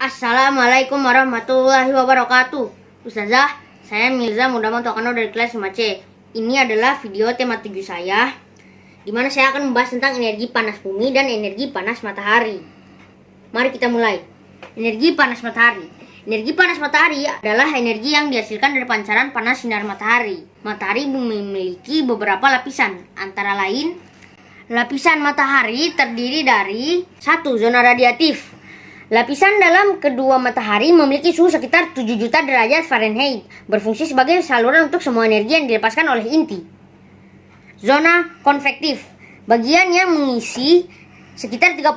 Assalamualaikum warahmatullahi wabarakatuh. Ustazah, saya Mirza Mudaman Tokano dari kelas 5C. Ini adalah video tema 7 saya, di mana saya akan membahas tentang energi panas bumi dan energi panas matahari. Mari kita mulai. Energi panas matahari. Energi panas matahari adalah energi yang dihasilkan dari pancaran panas sinar matahari. Matahari memiliki beberapa lapisan, antara lain lapisan matahari terdiri dari 1. Zona radiatif. Lapisan dalam kedua matahari memiliki suhu sekitar 7 juta derajat Fahrenheit, berfungsi sebagai saluran untuk semua energi yang dilepaskan oleh inti. Zona konvektif, bagian yang mengisi sekitar 30%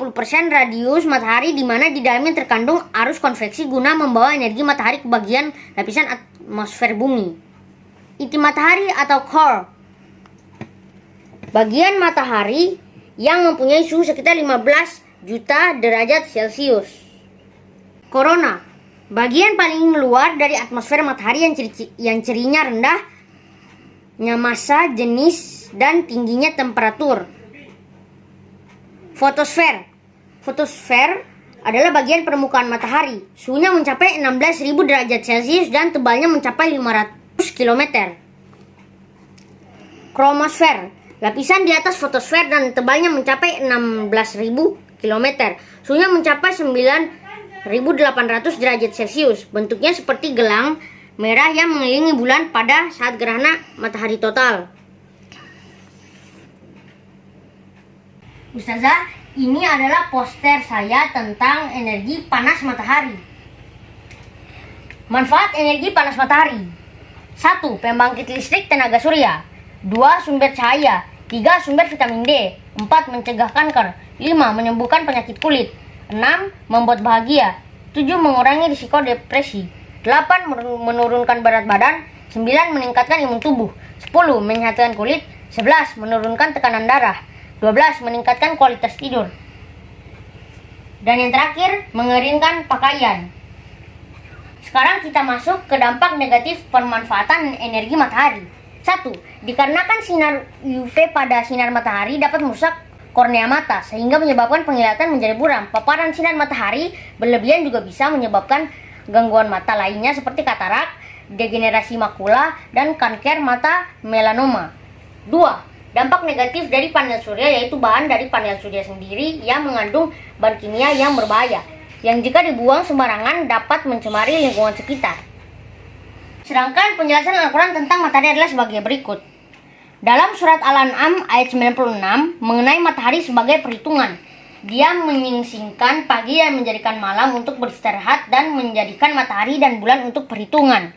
radius matahari, di mana di dalamnya terkandung arus konveksi guna membawa energi matahari ke bagian lapisan atmosfer bumi. Inti matahari atau core, bagian matahari yang mempunyai suhu sekitar 15 juta derajat Celcius. Korona, bagian paling luar dari atmosfer matahari yang cirinya rendahnya massa, jenis, dan tingginya temperatur. Fotosfer. Fotosfer adalah bagian permukaan matahari. Suhunya mencapai 16.000 derajat Celcius dan tebalnya mencapai 500 km. Kromosfer, lapisan di atas fotosfer dan tebalnya mencapai 16.000 km. Suhunya mencapai 9.800 derajat Celcius. Bentuknya seperti gelang merah yang mengelilingi bulan pada saat gerhana matahari total. Ustazah, ini adalah poster saya tentang energi panas matahari. Manfaat energi panas matahari: 1. Pembangkit listrik tenaga surya. 2. Sumber cahaya. 3. Sumber vitamin D. 4. Mencegah kanker. 5. Menyembuhkan penyakit kulit. 6. Membuat bahagia. 7. Mengurangi risiko depresi. 8. Menurunkan berat badan. 9. Meningkatkan imun tubuh. 10. Menyehatkan kulit. 11. Menurunkan tekanan darah. 12. Meningkatkan kualitas tidur. Dan yang terakhir, mengeringkan pakaian. Sekarang kita masuk ke dampak negatif pemanfaatan energi matahari. 1. Dikarenakan sinar UV pada sinar matahari dapat merusak kornea mata, sehingga menyebabkan penglihatan menjadi buram. Paparan sinar matahari berlebihan juga bisa menyebabkan gangguan mata lainnya seperti katarak, degenerasi makula, dan kanker mata melanoma. 2. Dampak negatif dari panel surya, yaitu bahan dari panel surya sendiri yang mengandung bahan kimia yang berbahaya, yang jika dibuang sembarangan dapat mencemari lingkungan sekitar. Sedangkan penjelasan Al-Quran tentang matahari adalah sebagai berikut. Dalam surat Al-An'am ayat 96 mengenai matahari sebagai perhitungan, dia menyingsingkan pagi dan menjadikan malam untuk beristirahat dan menjadikan matahari dan bulan untuk perhitungan.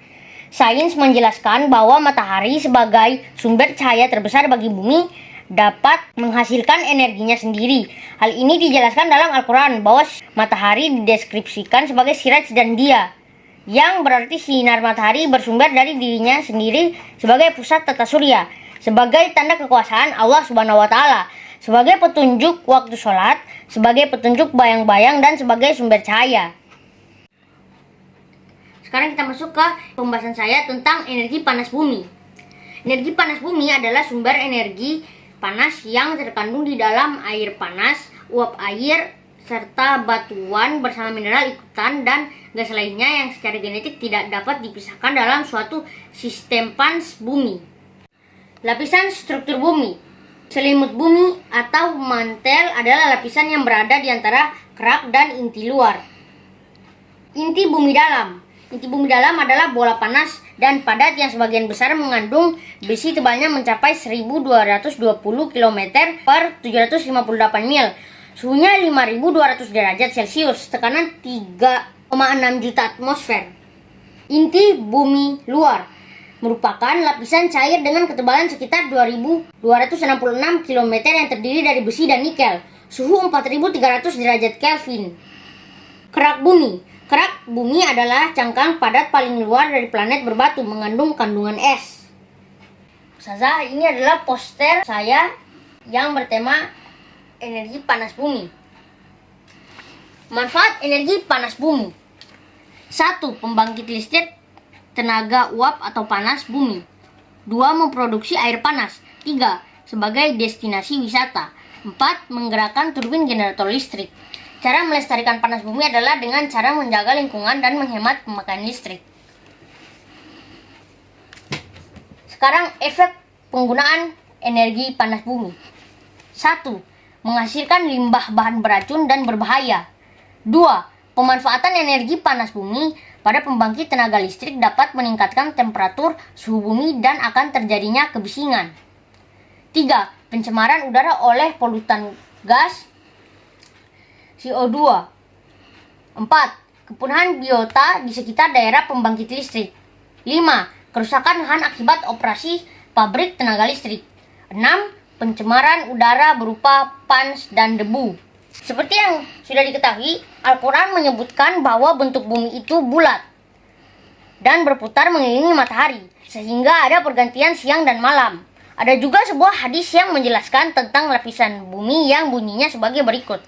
Sains menjelaskan bahwa matahari sebagai sumber cahaya terbesar bagi bumi dapat menghasilkan energinya sendiri. Hal ini dijelaskan dalam Al-Quran bahwa matahari dideskripsikan sebagai siraj dan dia, yang berarti sinar matahari bersumber dari dirinya sendiri sebagai pusat tata surya, sebagai tanda kekuasaan Allah Subhanahu wa Ta'ala, sebagai petunjuk waktu sholat, sebagai petunjuk bayang-bayang, dan sebagai sumber cahaya. Sekarang kita masuk ke pembahasan saya tentang energi panas bumi. Energi panas bumi adalah sumber energi panas yang terkandung di dalam air panas, uap air, serta batuan bersama mineral ikutan dan gas lainnya yang secara genetik tidak dapat dipisahkan dalam suatu sistem panas bumi. Lapisan struktur bumi. Selimut bumi atau mantel adalah lapisan yang berada di antara kerak dan inti luar. Inti bumi dalam. Inti bumi dalam adalah bola panas dan padat yang sebagian besar mengandung besi, tebalnya mencapai 1220 km per 758 mil. Suhunya 5200 derajat Celcius, tekanan 3,6 juta atmosfer. Inti bumi luar merupakan lapisan cair dengan ketebalan sekitar 2266 km yang terdiri dari besi dan nikel. Suhu 4300 derajat Kelvin. Kerak bumi. Kerak bumi adalah cangkang padat paling luar dari planet berbatu, mengandung kandungan es. Ustazah, ini adalah poster saya yang bertema energi panas bumi. Manfaat energi panas bumi: 1. Pembangkit listrik tenaga uap atau panas bumi. 2. Memproduksi air panas. 3. Sebagai destinasi wisata. 4. Menggerakkan turbin generator listrik. Cara melestarikan panas bumi adalah dengan cara menjaga lingkungan dan menghemat pemakaian listrik. Sekarang efek penggunaan energi panas bumi. 1. Menghasilkan limbah bahan beracun dan berbahaya. 2. Pemanfaatan energi panas bumi pada pembangkit tenaga listrik dapat meningkatkan temperatur suhu bumi dan akan terjadinya kebisingan. 3. Pencemaran udara oleh polutan gas CO2. 4. Kepunahan biota di sekitar daerah pembangkit listrik. 5. Kerusakan lahan akibat operasi pabrik tenaga listrik. 6. Pencemaran udara berupa pans dan debu. Seperti yang sudah diketahui, Al-Quran menyebutkan bahwa bentuk bumi itu bulat dan berputar mengelilingi matahari, sehingga ada pergantian siang dan malam. Ada juga sebuah hadis yang menjelaskan tentang lapisan bumi yang bunyinya sebagai berikut.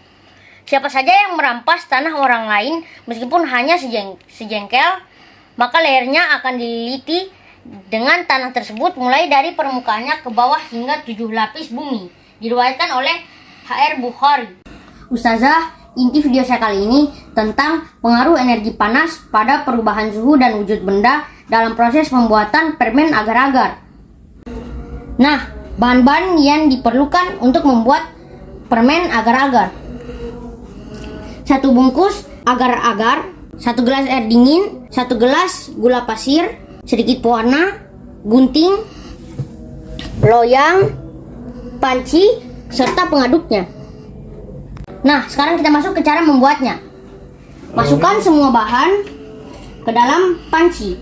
Siapa saja yang merampas tanah orang lain, meskipun hanya sejengkel, maka lehernya akan dililiti dengan tanah tersebut mulai dari permukaannya ke bawah hingga 7 lapis bumi. Diriwayatkan oleh H.R. Bukhari. Ustazah, inti video saya kali ini tentang pengaruh energi panas pada perubahan suhu dan wujud benda dalam proses pembuatan permen agar-agar. Nah, bahan-bahan yang diperlukan untuk membuat permen agar-agar. 1 bungkus agar-agar, 1 gelas air dingin, 1 gelas gula pasir, sedikit pewarna, gunting, loyang, panci, serta pengaduknya. Nah, sekarang kita masuk ke cara membuatnya. Masukkan semua bahan ke dalam panci.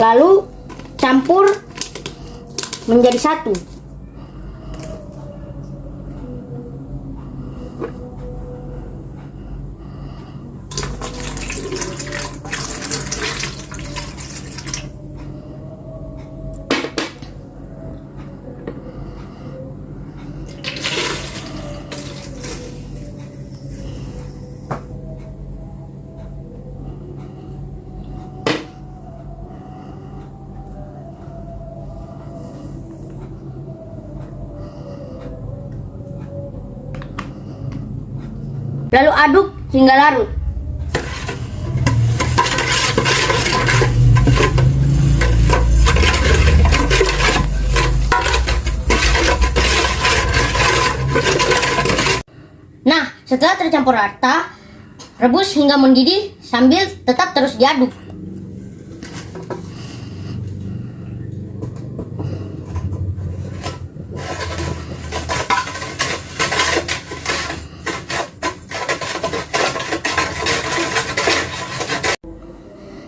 Lalu campur menjadi satu. Lalu aduk hingga larut. Nah, setelah tercampur rata, rebus hingga mendidih sambil tetap terus diaduk.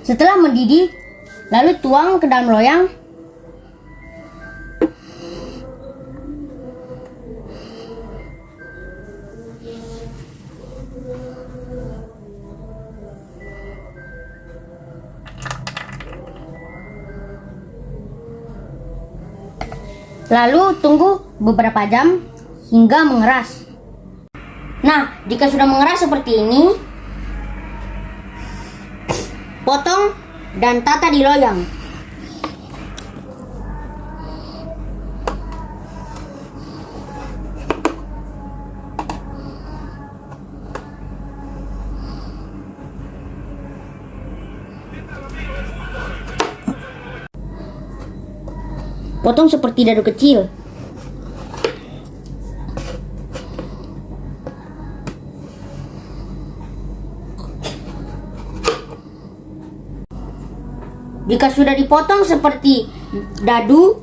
Setelah mendidih, lalu tuang ke dalam loyang. Lalu tunggu beberapa jam hingga mengeras. Nah, jika sudah mengeras seperti ini, potong dan tata di loyang. Potong seperti dadu kecil. Jika sudah dipotong seperti dadu,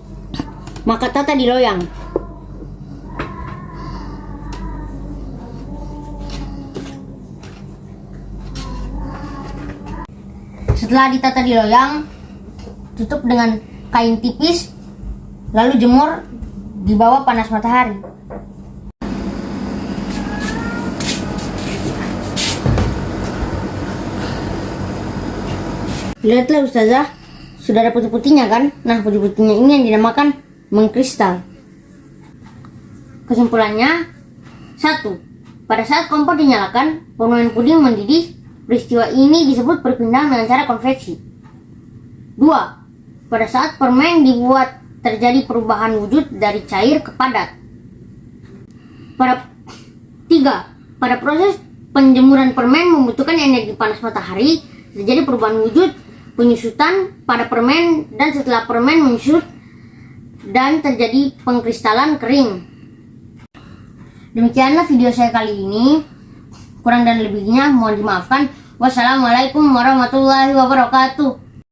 maka tata di loyang. Setelah ditata di loyang, tutup dengan kain tipis, lalu jemur di bawah panas matahari. Lihatlah Ustazah, sudah ada putih-putihnya kan? Nah, putih-putihnya ini yang dinamakan mengkristal. Kesimpulannya, 1. Pada saat kompor dinyalakan, permen puding mendidih. Peristiwa ini disebut perpindahan dengan cara konveksi. 2. Pada saat permen dibuat, terjadi perubahan wujud dari cair ke padat. 3. Pada proses penjemuran permen membutuhkan energi panas matahari, terjadi perubahan wujud, penyusutan pada permen, dan setelah permen menyusut dan terjadi pengkristalan kering. Demikianlah video saya kali ini. Kurang dan lebihnya mohon dimaafkan. Wassalamualaikum warahmatullahi wabarakatuh.